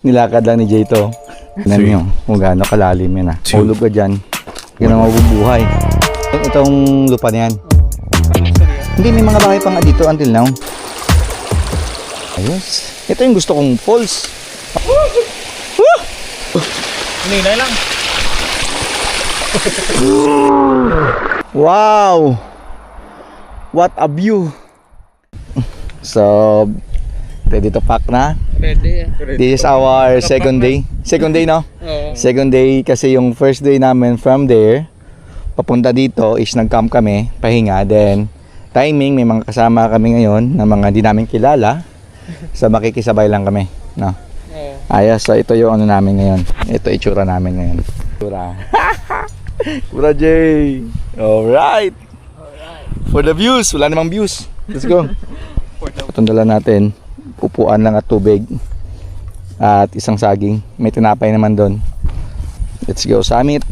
Nilakad lang ni Jay to. Tignan nyo kung gaano kalalim yan ah. Hulog ka dyan. Yan ang mabubuhay. Itong lupa na yan. Hindi, may mga bahay pa nga dito until now. Ayos. Ito yung gusto kong falls. Hinay lang. Wow! What a view! So, ready to pack na? Ready. This is our second day. Second day, no? Oo. Second day kasi yung first day namin from there, papunta dito is nag-camp kami, pahinga. Then, timing, may mga kasama kami ngayon na mga di namin kilala. So, makikisabay lang kami, no? Oo. Ayos, so ito yung ano namin ngayon. Ito itsura namin ngayon. Itsura. Pura J. Alright. For the views. Wala namang views. Let's go. Itong dala natin. Upuan lang at tubig. At isang saging. May tinapay naman doon. Let's go summit.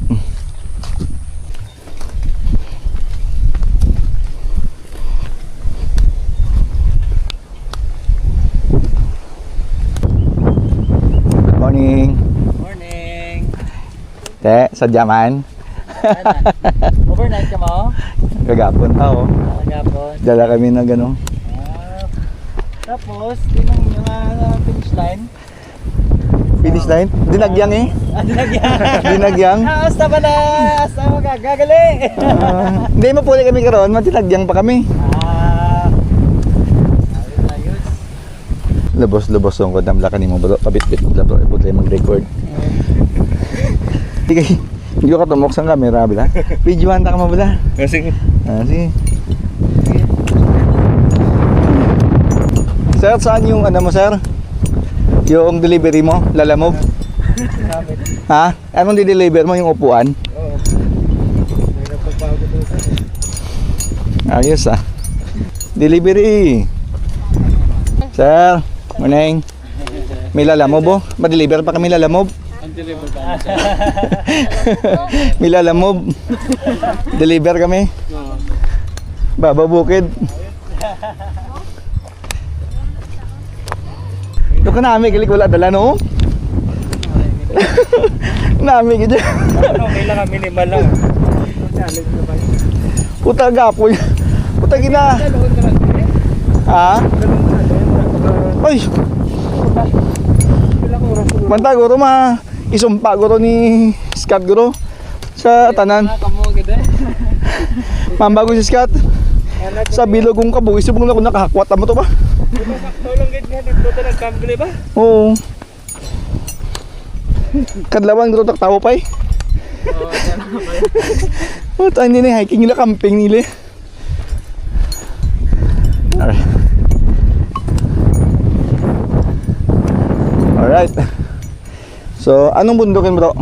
Good morning. Morning. Te, sadya man. Overnight ka mo? Kagapon tao. Nagapon. Dala kami na gano'n. Tapos, tinang yung finish line. Finish line? Dinagyang eh. Dinagyan. Dinagyang. Asta pala. Asta magagali. Hindi, mapuli kami karon, matinagyang pa kami. Ayos. Lubos-lubos yung kodam laka ni mo bro. Pabit-bit la bro, ibuti mag-record. Sige, hindi ko katumok sa camera bila. Videoan ta ka mo bila. Sige. Sige. Sir, saan yung ano mo sir? Yung delivery mo, Lalamove? Ha? Anong di-deliver mo yung upuan? Oo. May napapagod doon sa. Ayos ah. Delivery. Sir, morning. May Lalamove oh? Ma-deliver pa kami Lalamove? Ang-deliver ka. May Lalamove. Deliver kami. Baba Bukid. Doon ka namin, kilig wala dala no? Namin gito. Ano, kailangan minimal lang. Challenge na ba yun? Puta gapoy. Puta gina. Ha? Ay, manta guro ma. Isumpa guro ni Scott guro. Sa tanan. Mambago si Scott. Sa bilog kong kabuis, subong na ko nakahakwat mo to ba? Tolong gid nga dito ta nagkamgli ba? Oo. Kadlawan dito tak tawo pa eh. Oh, tayo nila hiking nila, camping nila. Alright. Alright. So, anong bundukin bro?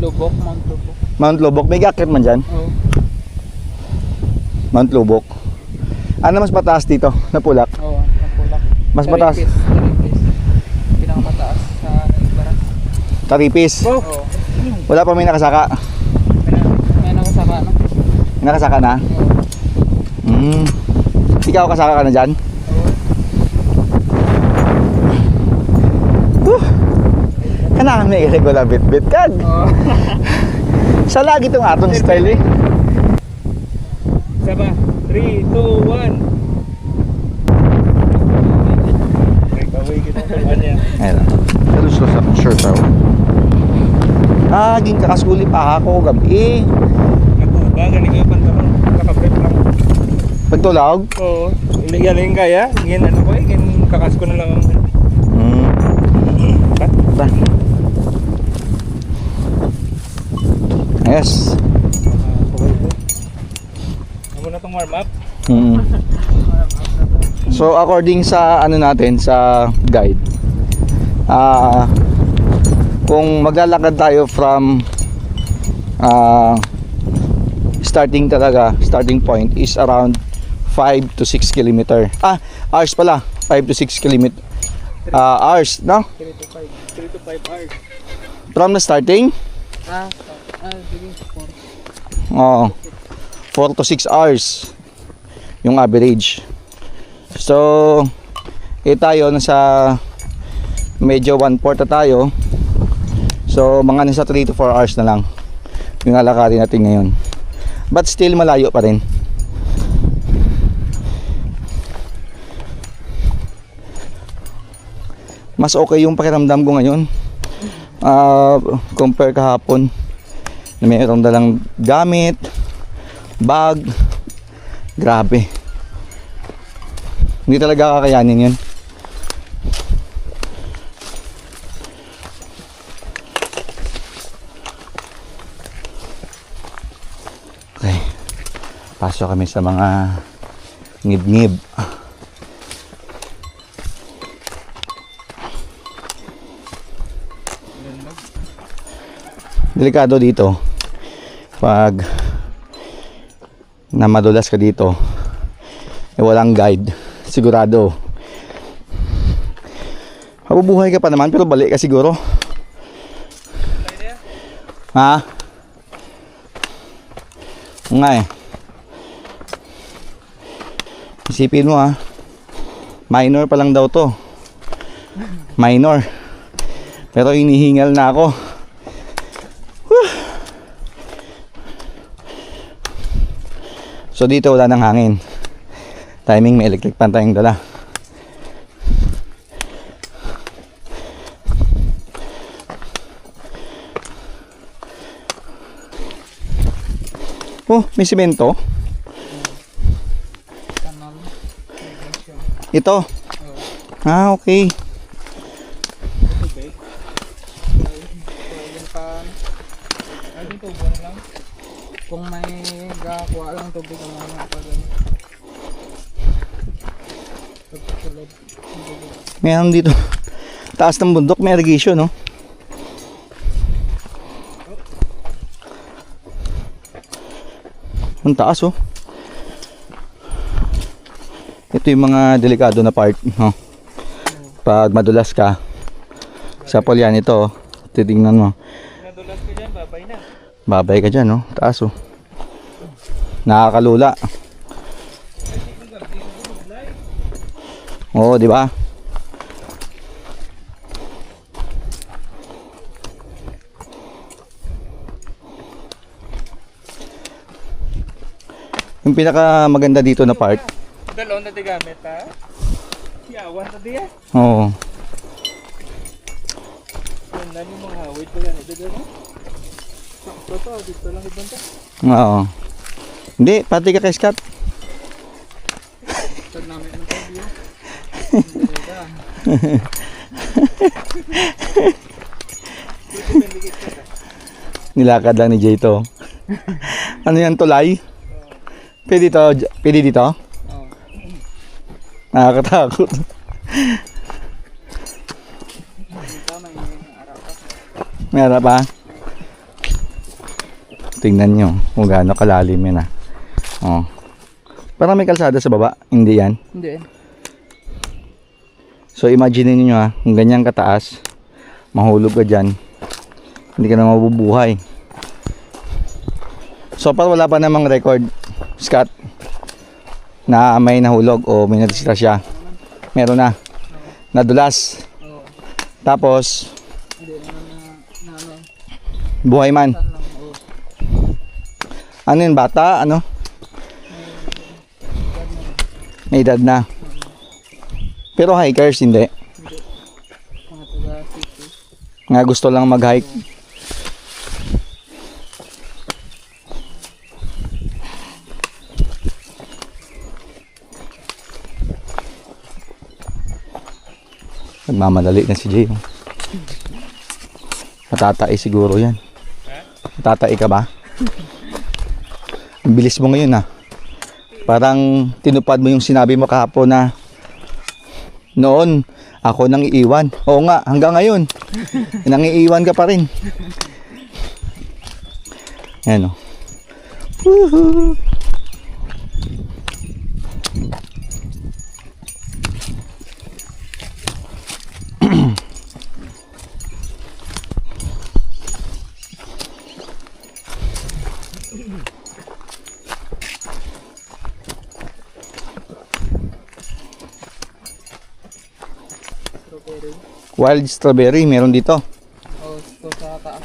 Lubok, Mount Lubok. Mount Lubok, may gakit man dyan? Oo. Mount Lubok. Ano mas mataas dito? Napulak? Oo, napulak. Mas mataas? Taripis. Pinakamataas sa Ibarat. Taripis? Oo. Wala pa may nakasaka? May nakasaka na. May nakasaka na? Oo. Ikaw kasaka ka na dyan? Kanami regular bit-bit kag. Oo. Sa lagi itong atong style eh. Saba, 3, 2, 1. Nagkaway kita sa kanya. Ayun lang. Naluslos ako, sure tao. Ging kakasuli pa ako gabi. Nagbuba, galing nga pantalon. Nakabret lang. Pagtulog? Oo. Hindi galing kaya. Gin ano ko eh. Gin kakas ko na lang. Ba? Yes. Ano na itong warm up? So according sa ano natin sa guide, kung maglalakad tayo from starting point is around 5 to 6 kilometer. Hours pala, 5 to 6 kilometer. Hours, no? 3 to 5 hours. From the starting? Sige. 4 to 6 hours yung average. So tayo nasa Medyo 1/4 na tayo. So mga nasa 3 to 4 hours na lang yung lalakarin natin ngayon. But still malayo pa rin. Mas okay yung pakiramdam ko ngayon compare kahapon na mayroong dalang gamit, bag. Grabe, hindi talaga kakayanin yun. Okay, pasok kami sa mga ngib-ngib. Delikado dito pag na madulas ka dito walang guide, sigurado mabubuhay ka pa naman pero balik ka siguro. Ha? Nga eh, isipin mo minor pa lang daw to, minor, pero hinihingal na ako. So dito wala nang hangin. Timing, may electric pan tayong dala. Oh, may simento. Ito. Okay. Kung may gakuha lang tubig ang mga pagano. Meron dito. Taas ng bundok, may irrigation, no? Ang taas, oh. Ito yung mga delikado na part, no? Pag madulas ka sa polyan ito, titingnan mo. Nadulas ka dyan, babay na. Babay ka dyan, no? Taas, oh. Nakakalula. Oo, di ba? Yung pinaka maganda dito na part. Dalon na di gamit ha? Yawan na di Oo. Yan lang yung mga hawid pa yan. Ito gano'n? Sakto to, dito lang ibanta. Oo. Hindi, pati ka kay Scott. Tag namin ng pagbiyo. Nilakad lang ni Jay to. Ano yan, tulay? Pwede dito? Pwede dito? Oo. Nakakatakot. Tama yung araw pa. May harap pa? Tingnan nyo kung gaano kalalim yan Oh. Parang may kalsada sa baba. Hindi yan. Hindi. So imagine niyo kung ganyan kataas, mahulog ka dyan, hindi ka na mabubuhay. So far wala pa namang record, Scott, na may nahulog o may nadisgrasya. Meron na. Nadulas. Oo. Tapos Hindi naman na ano. buhay man. Tan lang. Oo. Ano yun, bata? Ano? May edad na. Pero hikers hindi. Hindi. Mga taga city. Nga gusto lang mag-hike. Nagmamadali na si Jay. Matatai siguro yan. Matatai ka ba? Ang bilis mo ngayon Parang tinupad mo yung sinabi mo kahapon na noon ako nang iiwan. Oo nga, hanggang ngayon. Nang iiwan ka pa rin. Ayan o. Woohoo! Strawberry. Wild strawberry, meron dito. Oh, ito sa taas.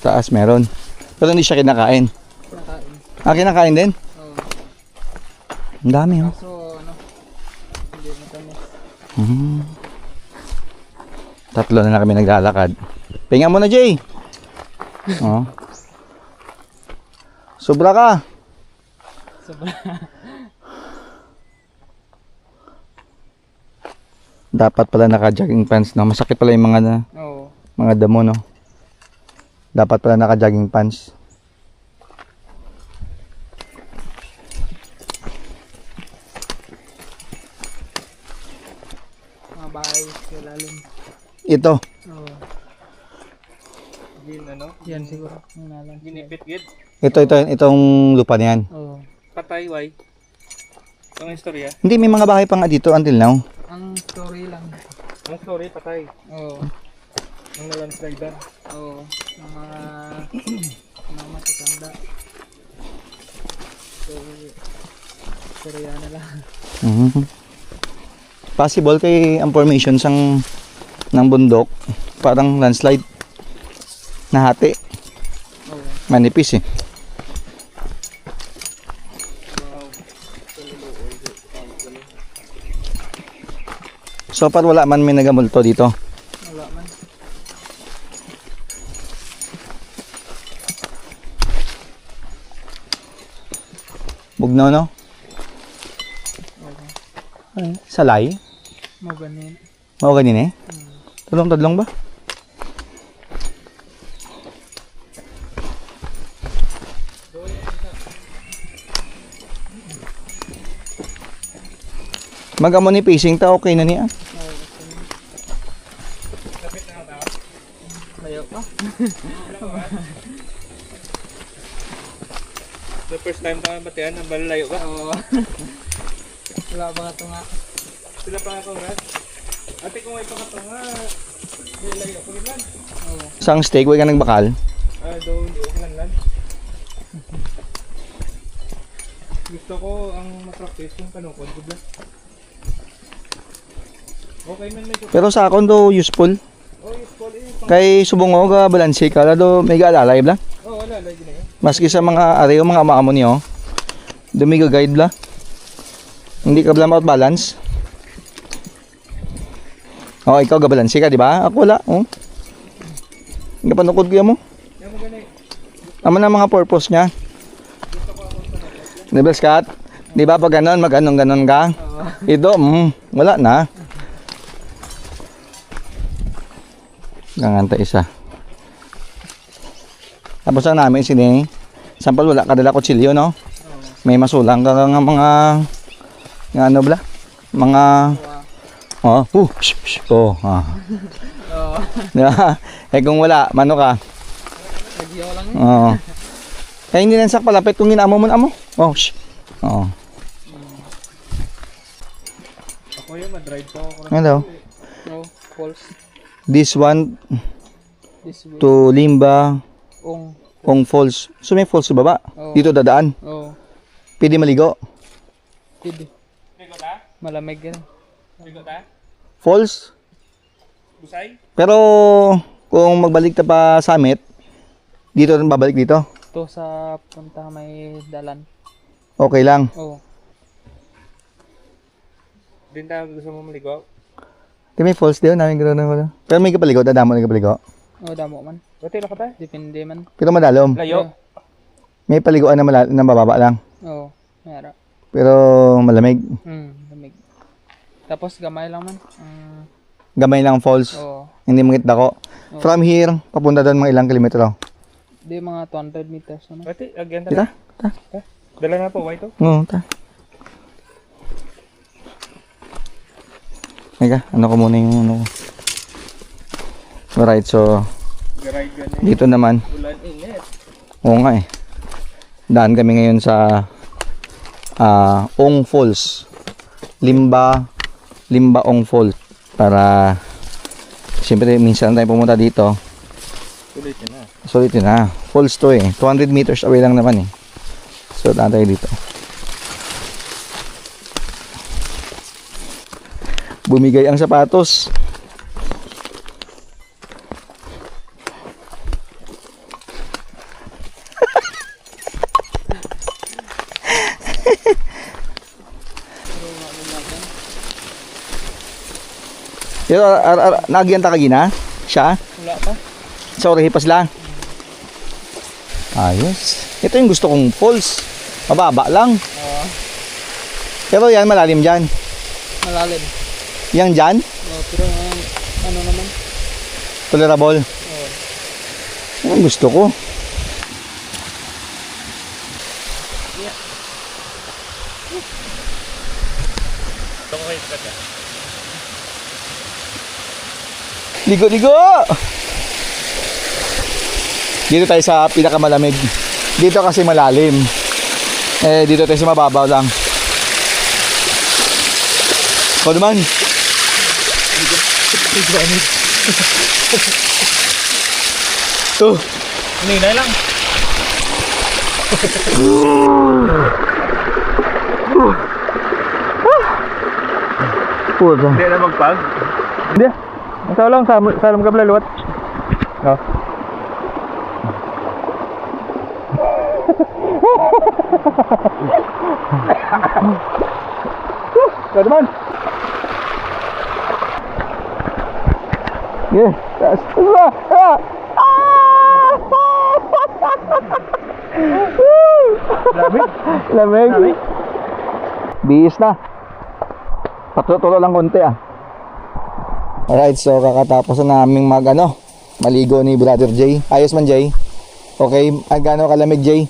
Taas meron. Pero hindi siya kinakain. Nakain. Kinakain din? Oh. Ang dami oh. Kaso, ano, hindi matamis. Tatlo na kami naglalakad. Pinga mo na, Jay. Oh. Sobra ka. Sobra. Dapat pala naka-jogging pants, no? Masakit pala yung Oo. mga damo, no? Dapat pala naka-jogging pants. Mga bahay sa lalim. Ito. Oo. Gin ano? Yan siguro. Yung nalang. Ginipit gid. Itong lupa na yan. Oo. Patay why? Ang istorya. Hindi, may mga bahay pa nga dito until now. Ang story lang. Ang story patay. Oo. Ang nalandslide. Oo. Ang mga matatanda. So, storya na lang. Possible kay ang formation ng bundok, parang landslide. Nahati. Oo. Manipis eh. So far wala man may nagamulto dito. Wala man. Bugnaw no? Oo. Salay? Mo ganin. Mao ganin eh? Tadlong ba? Magamo ni pacing ta okay na niya. Layo pa. The first time ka batian, ang balalayo ka. Oo. Wala pa nga ito nga. Sila pa ako nga. Ate kung may pakatanga, balalayo ko rin lang. Oo. Sang steak way ka nagbakal. Daw hindi ako lang lang. Gusto ko ang mapractice yung kanukod ko lang. Okay man may Pero sa akon do useful. Oh, yes, Paul. Kay subongo ga balanse ka do may gaalalay bla. Oh, wala lagi na yun. Maski sa mga areo mga maamo niyo. Dumi ga guide bla. Hindi ka bla out balance. Oh, ikaw ga balanse ka, di ba? Ako wala, oh. Nga panukod ko mo. Yan mo ganay. Ama na mga purpose niya. Di ba, Scott? Di ba pag ganon, mag-ganon ka? Ito, wala na. Ganganta isa. Tapos ang namin sini, sampal wala ka dala kutsilyo, no? May masulang ka nga mga ano bla? Mga Oo. Diba? Eh kung wala, mano ka? Nagyaw lang eh. Oo. Eh hindi nansak palapit kung ginamo mo na mo. Oh, Oo. Ako yung madrive pa ako. Hello. No, false. This one This way. to Limba, Ong. Falls. So may falls sa baba. Oo. Dito dadaan. Oo. Pwede maligo. Pwede. Bigo ta? Malamig yan. Bigo ta? Falls. Busay? Pero kung magbalik ka pa summit, dito rin babalik dito. Ito sa punta may dalan. Okay lang. Oo. Din tayo gusto mo maligo? Di may falls din namin gano'n ko. Pero may kapaligo, dadamo na kapaligo. Oo, damo man. Buti lang ka ta? Depende man. Pero madalom. Layo? May paliguan na, na mababa lang. Oo. Mayara. Pero malamig. Lamig. Tapos gamay lang man. Gamay lang falls. Oo. Hindi mangit dako. From here, papunta doon mga ilang kilometro. Di mga 200 meters. Ano? Buti, agyan Kita? ta. Dala na po, white to? Oo, ta. Eka, ano ko muna yung ano ko. Alright, so Garide gan eh. dito naman. Ulan init. Oo nga eh. Daan kami ngayon sa Ong Falls. Limba Ong Falls. Para siyempre minsan tayo pumunta dito. Sulit yun na. Sulit yun ha. Falls to eh. 200 meters away lang naman eh. So daan tayo dito. Bumigay ang sapatos. Pero nagyanta ka gina? Siya? Wala pa. Sorry, hipas lang. Ayos. Ito yung gusto kong falls. Mababa lang. Oo. Pero yan, malalim dyan. Malalim. Yang dyan, Pero ano naman? tolerable. Oo. Yan ang gusto ko. Ligo-ligo! Dito tayo sa pinakamalamig. Dito kasi malalim. Dito tayo sa mababaw lang. Ikaw naman. Ninay lang. Puta. Hindi na magpag. Hindi. Ito lang, salam ka balaluat. No. Ikaw naman. Yeah, taas. Lamig. Lamig. Bihis na. Patutulo lang konti ah. Alright, so kakatapos na naming maligo ni Brother Jay. Ayos man Jay. Okay, gaano kalamig Jay?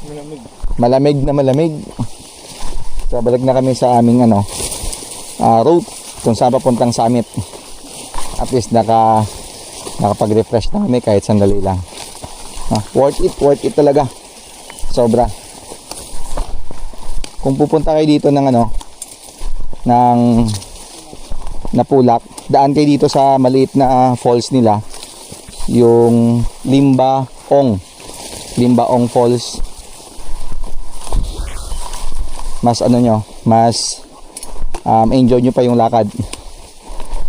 Malamig. Malamig na malamig. So balik na kami sa aming route kung saan papuntang summit. At least nakapag-refresh na kami kahit sandali lang. Worth it talaga. Sobra. Kung pupunta kayo dito ng Napulak, daan kayo dito sa maliit na falls nila, yung Limbaong Falls. Mas mas enjoy nyo pa yung lakad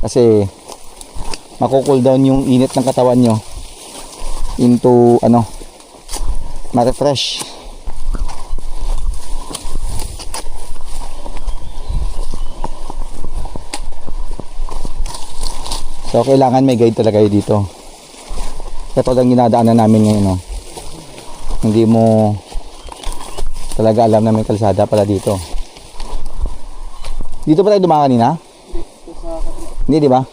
kasi mako-cool down yung init ng katawan nyo into ma-refresh. So kailangan may guide talaga kayo dito. Ito lang ginadaanan namin ngayon. Hindi mo talaga alam na may kalsada pala dito. Dito pa tayo dumaan kanina? Hindi, di ba?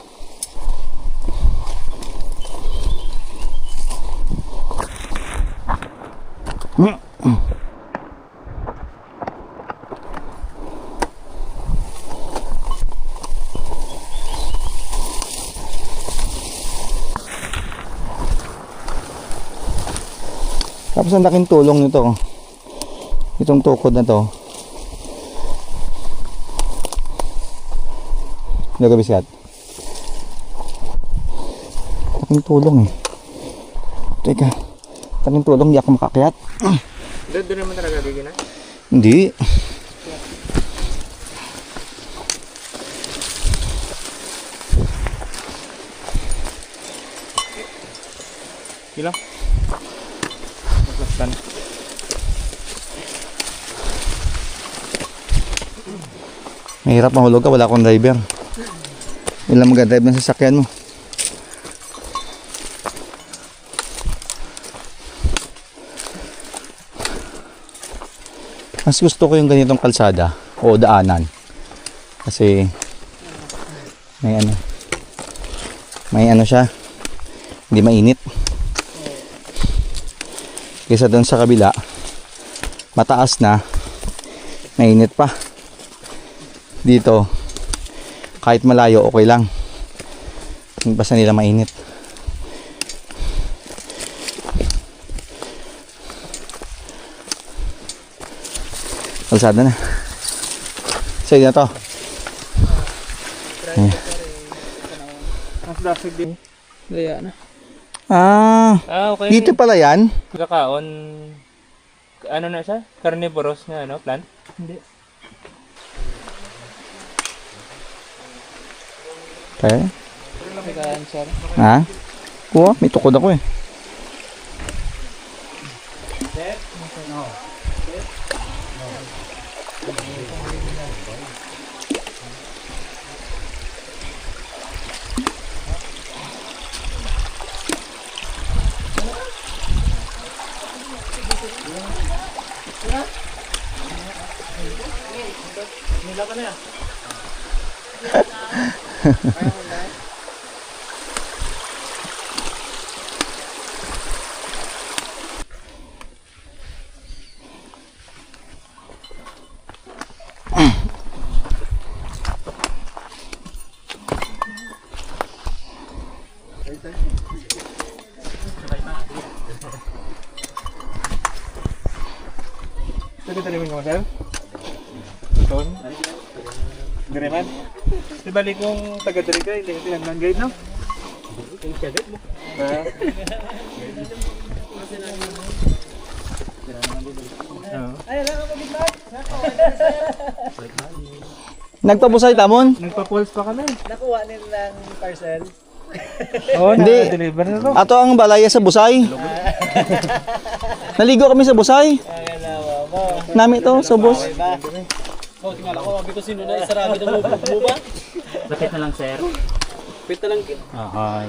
Tapos ang laking tulong nito. Itong tukod na to. Nagabiskat. Laking tulong eh. Teka. Laking tulong, di ako makakyat. Doon naman talaga bigyan na? Hindi. Ilang? Maglastan. Mahirap mahulog ka, wala akong driver. Ilang mag-drive ng sasakyan mo. Mas gusto ko yung ganitong kalsada o daanan. Kasi may ano siya, hindi mainit. Kaysa doon sa kabila, mataas na, mainit pa. Dito, kahit malayo, okay lang. Basta nila mainit. Kalsada na. Sa'yo na to. Mas dasig din. Daya na. Okay. Dito pala yan? Kakaon. Ano na siya? Carnivorous na plant? Hindi. Kaya? Kakain siya. Ha? Kuha, may tukod ako eh. Nila ka na yan. Tadi mo sir? Ton? Dire man? Di balik kong taga-dire ka, hindi kasi nang guide no? Yung guide mo? Nagpabusay tamon? Nagpa-pulse pa kami. Nakuha nilang parcel. Oo, Hindi. na-deliver na to. Ato ang balaya sa busay. Naligo kami sa busay. Nami to sa bus. Oh, tingala ko, sabi ko sino na isarami na mo ba? Lapit na lang, sir. Pit na lang kit. Ahoy.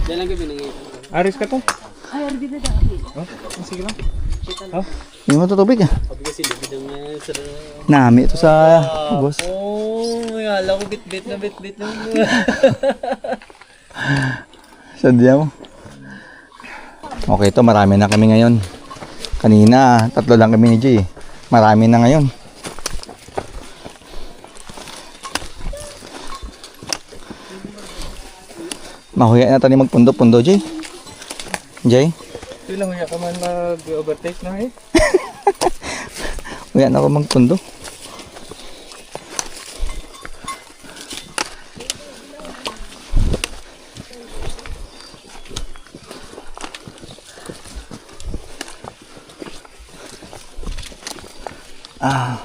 Diyan lang kami nangyay. Aris ka to? Ay, ardi na dati. Oh, sige lang. Oh. Yung mo to tubig ah. Sabi kasi libid ang sir. Nami to sa bus. Oh, tingala ko bit-bit na. Sadya mo. Okay to, marami na kami ngayon. Kanina, 3 lang kami ni Jay. Marami na ngayon. Mahuya na tayo magpundo-pundo, Jay. Jay? Hindi lang huya ka man mag-overtake na eh. Huya na ako magpundo. Ah.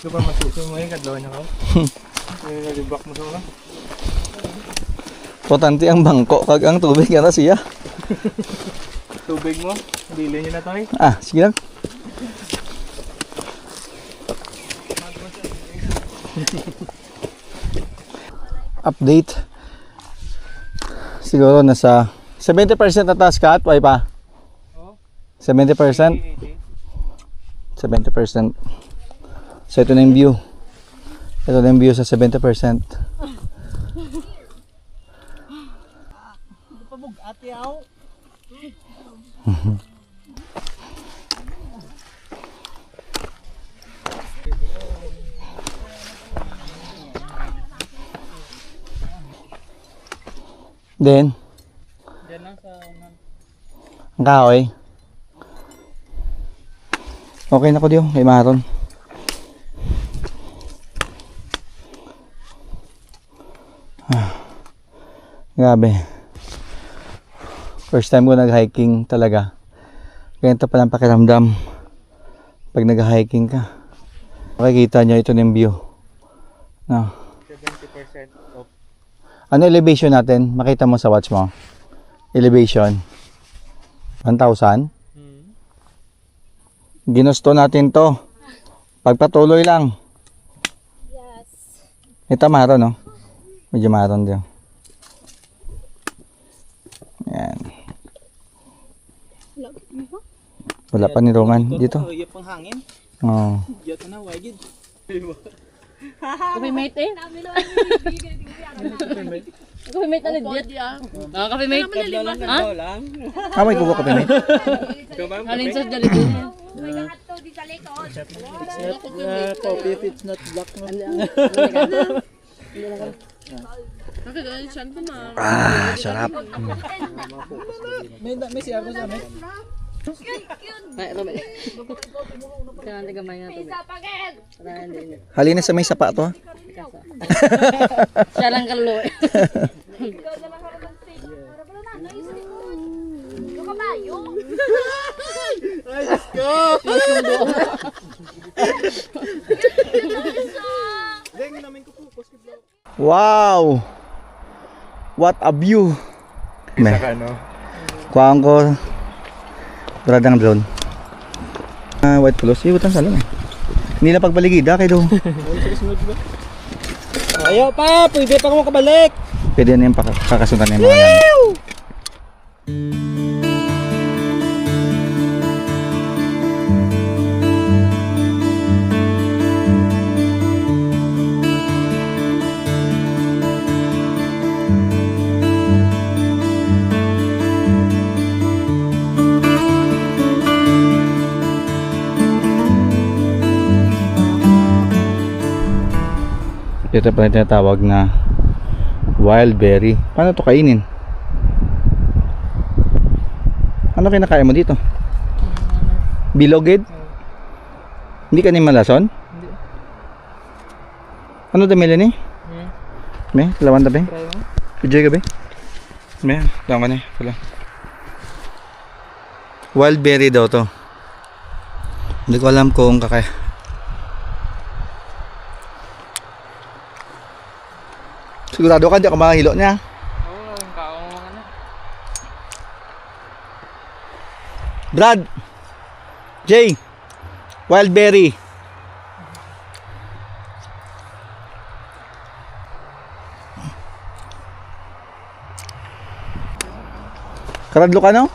Ito pa masusun mo eh, kadlawan niya ka. Nalibak mo sa mga. Potante ang bangko kag ang tubig ana siya. Tubig mo, dili niyo na to eh. Ah, sige lang. Update. Siguro nasa 70% na taas ka at pa. Oh. 70%. 70%. So ito na yung view. Ito na yung view sa 70%. Ate aw. Then, Diyan lang sa ang kahoy. Okay na ko diyo, kay Maron. Grabe. First time ko nag-hiking talaga. Ganito palang pakiramdam pag nag-hiking ka. Makikita nyo ito ng view. No. 70% off. Ano elevation natin? Makita mo sa watch mo. Elevation 1,000. Ginusto natin to. Pagpatuloy lang. Yes. Ito maron, no? Medyo maron din. Ayan. Wala pa nirungan dito. Iya pang hangin. Oo. Diyan na wagid. Coffee mate eh. Coffee mate na nagdiat. Coffee mate. Ha? Ah, may kuko ka pinay. Alin sa dalito. Coffee if it's not black no. Ah, sarap. May siya ko sa amin. Ay, ito ba? Kailangan tagamay nga ito. Halina sa may sapato, ha? Siya lang kalulo eh. Ay, let's go. Wow! What a view! Isa ka no. Kuhaan ko beradang drone. White pulos. Iwat ang salon eh. Hindi na pagbaligida kayo doon. Ayaw pa, pwede pa ako makabalik. Pwede na yung kakasuntan na yung mga yan. Ito pala yung tinatawag na wild berry. Paano to kainin? Ano kinakain mo dito? Bilogid? Hindi ka ni malason? Hindi. Ano dami ni? May, lawan tabi? Try mo? Pidjay gabi? May, lawan ka na. Wala. Wild berry daw to. Hindi ko alam kung kakaya. Sigurado ka, di ako makahilo niya. Oo, ang kaong mga na. Brad! Jay! Wild berry! Karadlo ka, no?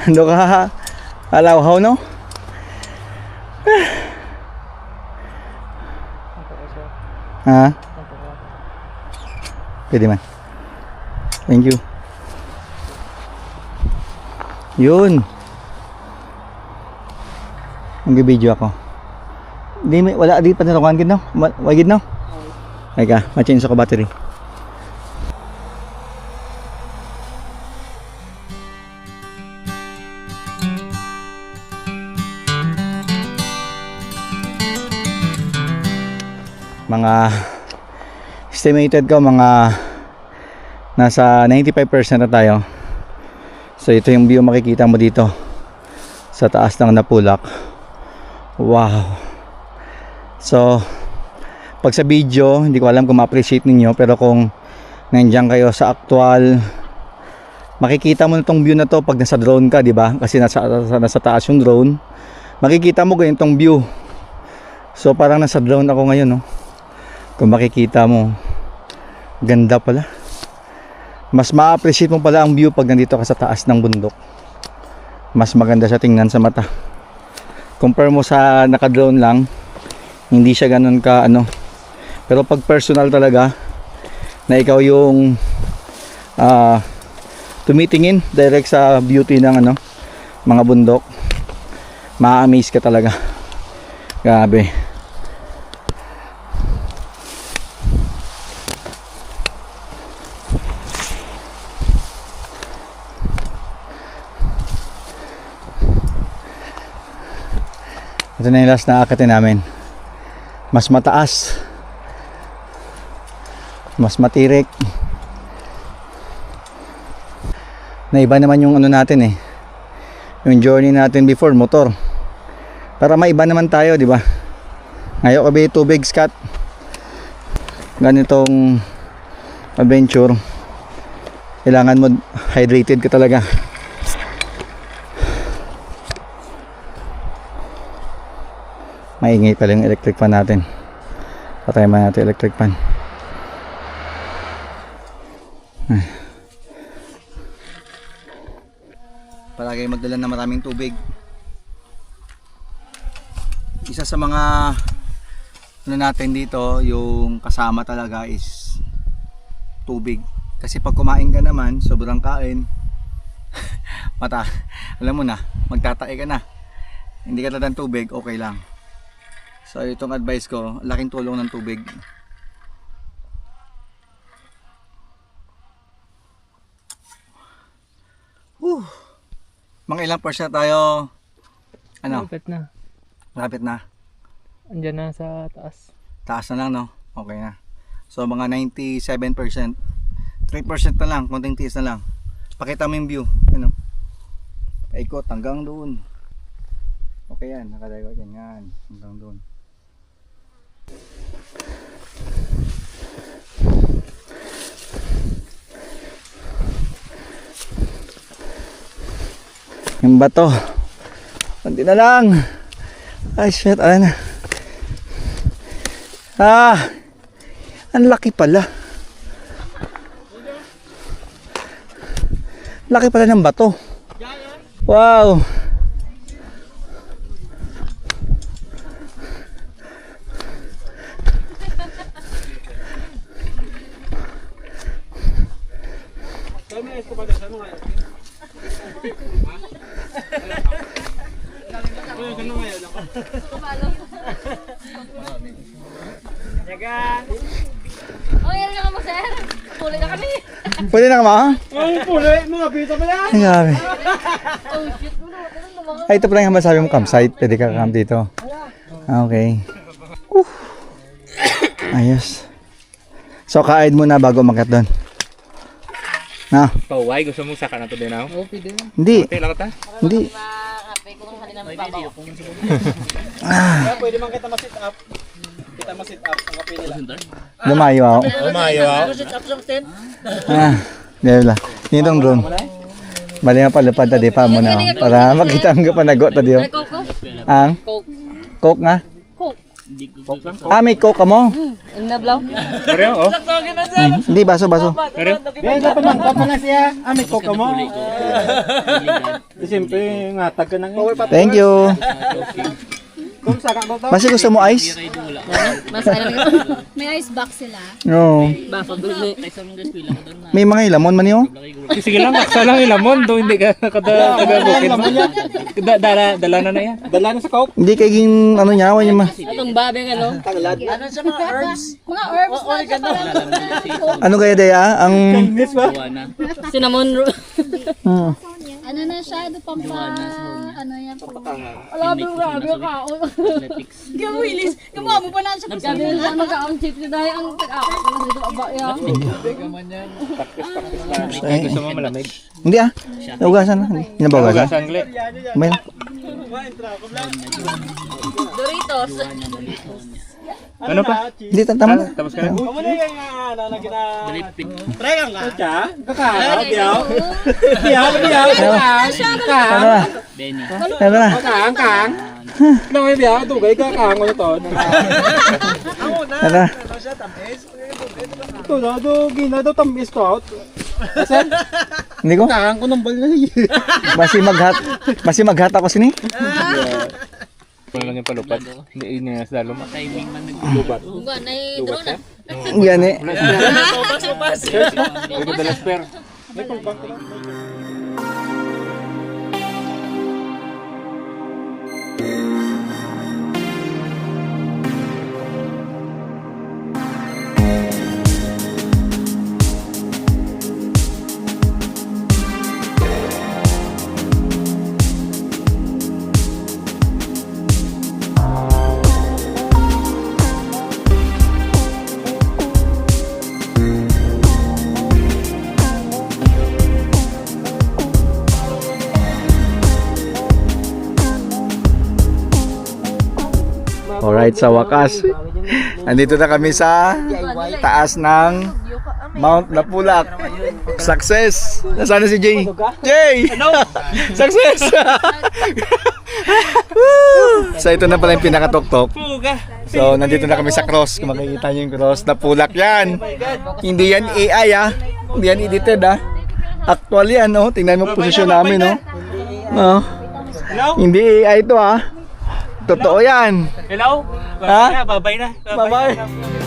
Ano ka? Alawhaw, no? Ha? Pwede man. Thank you. Yun. Mag-video ako. Hindi, wala di pa natungan gid no? Wagid no? Ay ka, ma-change ako battery. Mga estimated ko mga nasa 95% na tayo. So ito yung view makikita mo dito sa taas ng Napulak. Wow. So pag sa video hindi ko alam kung ma-appreciate ninyo, pero kung nandiyan kayo sa actual, makikita mo na tong view na to pag nasa drone ka, di ba? Kasi nasa taas yung drone, makikita mo ganitong view. So parang nasa drone ako ngayon, no? Kung makikita mo, ganda pala. Mas ma-appreciate mo pala ang view pag nandito ka sa taas ng bundok. Mas maganda siya tingnan sa mata. Compare mo sa naka-drone lang, hindi siya ganun ka ano. Pero pag personal talaga, na ikaw yung tumitingin direct sa beauty ng ano, mga bundok, ma-amaze ka talaga. Grabe. Ito na yung last na akatin namin. Mas mataas, mas matirik. Na iba naman yung ano natin eh, yung journey natin before motor. Para maiba naman tayo, di ba? Ngayon kabi tubig, Scott. Ganitong adventure, kailangan mo hydrated ka talaga. Maingay pala yung electric fan natin. Patayin man natin electric fan. Palagi magdala na maraming tubig. Isa sa mga ano natin dito, yung kasama talaga is tubig. Kasi pag kumain ka naman, sobrang kain, alam mo na, magtatae ka na. Hindi ka ng tubig, okay lang. So itong advice ko, laking tulong ng tubig. Mga ilang percent tayo? Ano? Lapit na. Lapit na. Andyan na sa taas. Taas na lang, no? Okay na. So mga 97%. 3% na lang, konting tiis na lang. Pakita mo yung view. Ano? Paikot hanggang doon. Okay yan, nakadayo yan. Yan, hanggang doon. Yung bato. Kunti na lang. Ay shit, ano na. Ang laki pala. Laki pala ng bato. Wow. Oh, yan na mo, sir. Puli na kami. Pwede na ka ma? Ay, puli. Mga pita pa yan. Ay, grabe. Oh, shit. Ay, ito pala yung masabi mo campsite. Pwede ka camp dito. Okay. Ayos. So, kain muna bago umakyat doon. Na? Paway, gusto mong saka na to din ako? Hindi. Okay lang ka ta? Hindi. Makape ko kung kanina mababaw. Pwede man kita ma-sit up. Kita ma-sit up ang kape nila. Lumayo ako. Umayo ako. Sit up sa tent. Di ba? Dito ang drone. Bali nga palupad tadi pa muna. Para makita ang panagot tadi. Ay, Coke ko? Ang? Coke. Coke nga? Coke. May Coke ka mo? Ang nablaw? Pareho, oh. Hindi, baso. Pareho. Yan, dapat mangkap mo na siya. May coke mo. Siyempre, ngatag ka nang Thank you. Kung saka mo to. Basi gusto mo ice? Mas ano nga? May ice box sila. No. Baka bili. May mga ilamon man yun. Sige lang, aksa lang yung lamon. Doon hindi ka taga-bukid mo. Dala na yan. Dala na sa coke. Hindi kayong ano niya, niya ma. Itong babeng ano? Ano sa mga herbs? Mga herbs na siya parang Ano kaya daya? Ang English ba? Cinnamon roll. ano na siya, ito pang ano yan. Alam mo, grabe ka. Gawilis, gumawa mo pa na siya. Nagsabi na mag-aang chips na dahil ang tag-ako ko na dito aba yan. Gusto mo malamig? hindi Naugasan na. Hindi na ba ugasan? Ugasan, Glenn. May Doritos. Ano pa? Hindi, tama na. Tapos ka na? Amo na yung nalagyan na... Try kang ka? Kaka? Kaka? Diyaw? Diyaw? Ano na? Ano na? Kang? Kang? Ano yung diyaw? Tugay ka kang ano to? Amo na. Ano na? Ano siya? Tamis? Ito na. Ginado tamis to out. Kasi? Hindi ko. Kang ko ng bal na Basi maghat ako sini. Ano lang yung palupad? Hindi ininas lalo. Timing man naglubat. Buwan ay drone na. Yan eh. Hindi ko dala spare. Alright, sa wakas. Andito na kami sa taas ng Mount Napulak. Success! Nasaan na si Jay? Jay! Success! Woo! So ito na pala yung pinakatok-tok. So nandito na kami sa cross. Kung makikita nyo yung cross, Napulak yan. Hindi yan AI Hindi yan edited Actual yan Tingnan mo posisyon namin Hindi AI ito Totoo yan. Hello? Ha? Babay na. Bye-bye.